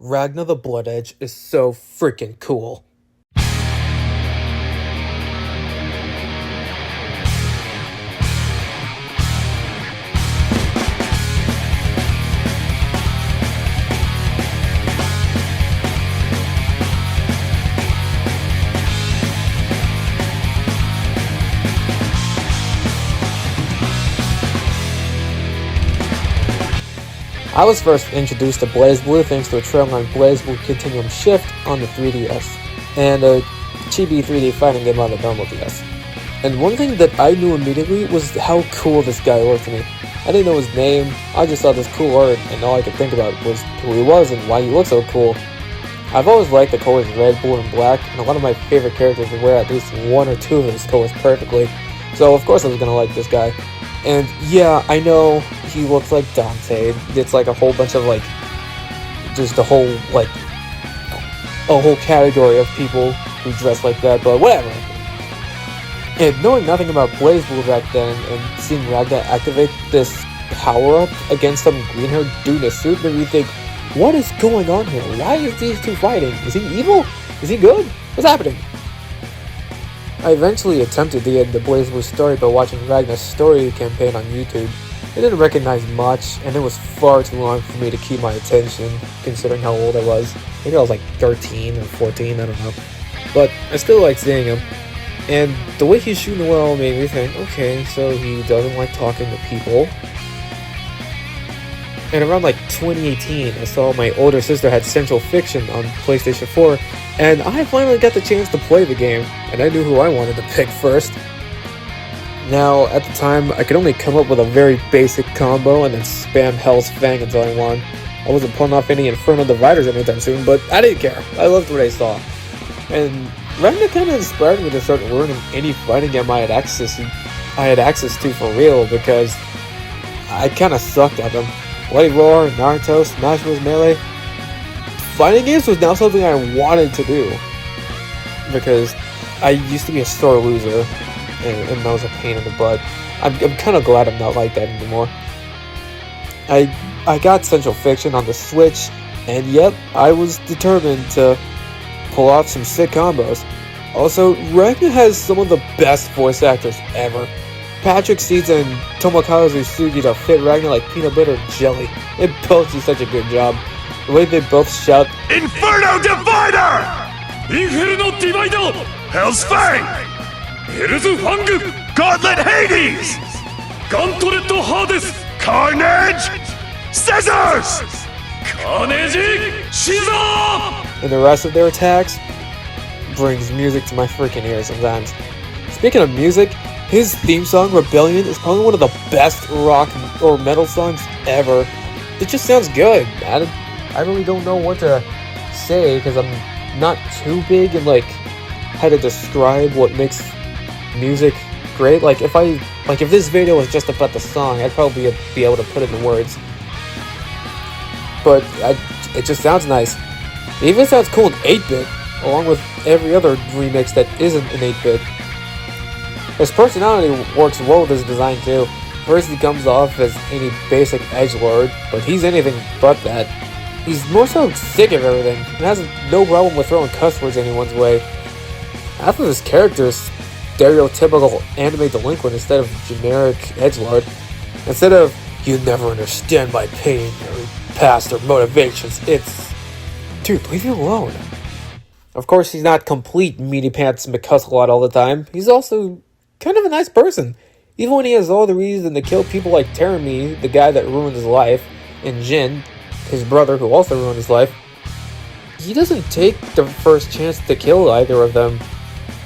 Ragna the Bloodedge is so freaking cool. I was first introduced to BlazBlue thanks to a trailer on BlazBlue Continuum Shift on the 3DS, and a chibi 3D fighting game on the normal DS. And one thing that I knew immediately was how cool this guy looked to me. I didn't know his name, I just saw this cool art, and all I could think about was who he was and why he looked so cool. I've always liked the colors red, blue, and black, and a lot of my favorite characters wear at least one or two of those colors perfectly, so of course I was gonna like this guy. And yeah, I know he looks like Dante. It's like a whole bunch of just a whole category of people who dress like that, but whatever. And knowing nothing about BlazBlue back then and seeing Ragna activate this power-up against some green-haired dude in a suit made me think, what is going on here? Why is these two fighting? Is he evil? Is he good? What's happening? I eventually attempted to get into BlazBlue's story by watching Ragna's story campaign on YouTube. I didn't recognize much, and it was far too long for me to keep my attention, considering how old I was. Maybe I was like 13 or 14, I don't know. But I still liked seeing him. And the way he's shooting the world made me think, okay, so he doesn't like talking to people. And around 2018, I saw my older sister had Central Fiction on PlayStation 4, and I finally got the chance to play the game, and I knew who I wanted to pick first. Now, at the time, I could only come up with a very basic combo and then spam Hell's Fang until I won. I wasn't pulling off any Inferno Dividers anytime soon, but I didn't care. I loved what I saw. And Ragna kind of inspired me to start learning any fighting game I had access to for real, because I kind of sucked at them. Bloody Roar, Naruto, Smash Bros. Melee. Fighting games was now something I wanted to do, because I used to be a sore loser, and that was a pain in the butt. I'm kind of glad I'm not like that anymore. I got Central Fiction on the Switch, and yep, I was determined to pull off some sick combos. Also, Ragna has some of the best voice actors ever. Patrick Seeds and Tomokazu Sugita fit Ragna like peanut butter and jelly. They both do such a good job. The way they both shout, Inferno Divider! Inferno Divider! Hell's Fang! Hell's Fang! Gauntlet Hades! Gauntlet Hades! Carnage! Scissors! Carnage! Scissors! and the rest of their attacks brings music to my freaking ears sometimes. Speaking of music, his theme song, Rebellion, is probably one of the best rock or metal songs ever. It just sounds good. I really don't know what to say, because I'm not too big in how to describe what makes music great. If this video was just about the song, I'd probably be able to put it in words. But it just sounds nice. It even sounds cool in 8-bit, along with every other remix that isn't in 8-bit. His personality works well with his design too. First he comes off as any basic edgelord, but he's anything but that. He's more so sick of everything, and has no problem with throwing cuss words anyone's way. Half of his character is stereotypical anime delinquent instead of generic edgelord. Instead of, you never understand my pain or past or motivations, it's, dude, leave me alone. Of course, he's not complete meaty pants McCusselot all the time. He's also kind of a nice person. Even when he has all the reason to kill people like Terumi, the guy that ruined his life, and Jin, his brother who also ruined his life, he doesn't take the first chance to kill either of them.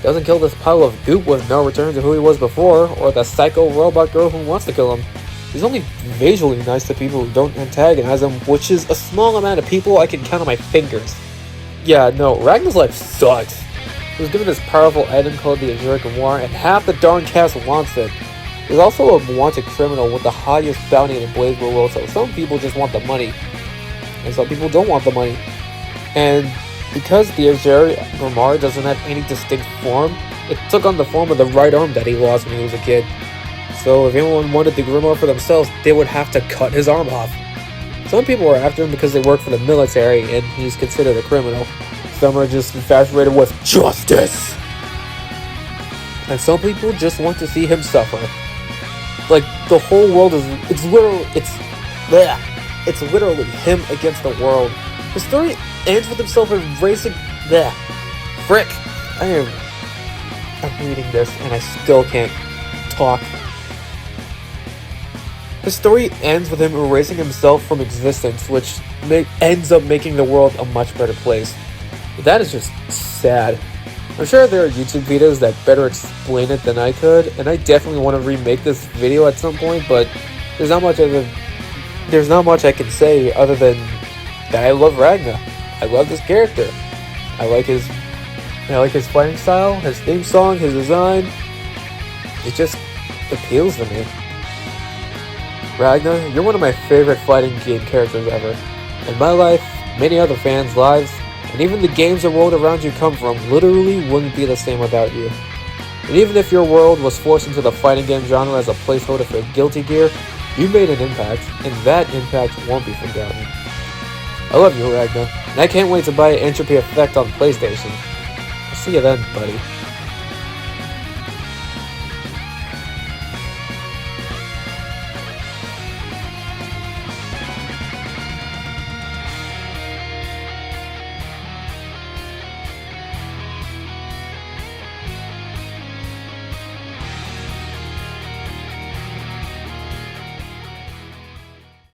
Doesn't kill this pile of goop with no return to who he was before, or the psycho robot girl who wants to kill him. He's only visually nice to people who don't antagonize him, which is a small amount of people I can count on my fingers. Yeah, no, Ragna's life sucks. He was given this powerful item called the Azure Grimoire, and half the darn cast wants it. He's also a wanted criminal with the highest bounty in the BlazBlue world, so some people just want the money, and some people don't want the money. And because the Azure Grimoire doesn't have any distinct form, it took on the form of the right arm that he lost when he was a kid. So if anyone wanted the Grimoire for themselves, they would have to cut his arm off. Some people are after him because they work for the military and he's considered a criminal. Some are just infatuated with justice. And some people just want to see him suffer. Like, the whole world is, it's literally him against the world. The story ends with himself embracing, frick. I'm reading this and I still can't talk. The story ends with him erasing himself from existence, which ends up making the world a much better place. That is just sad. I'm sure there are YouTube videos that better explain it than I could, and I definitely want to remake this video at some point, but there's not much I can say other than that I love Ragna. I love this character. I like his fighting style, his theme song, his design. It just appeals to me. Ragna, you're one of my favorite fighting game characters ever. In my life, many other fans' lives, and even the games the world around you come from literally wouldn't be the same without you. And even if your world was forced into the fighting game genre as a placeholder for Guilty Gear, you made an impact, and that impact won't be forgotten. I love you, Ragna, and I can't wait to buy Entropy Effect on PlayStation. I'll see you then, buddy.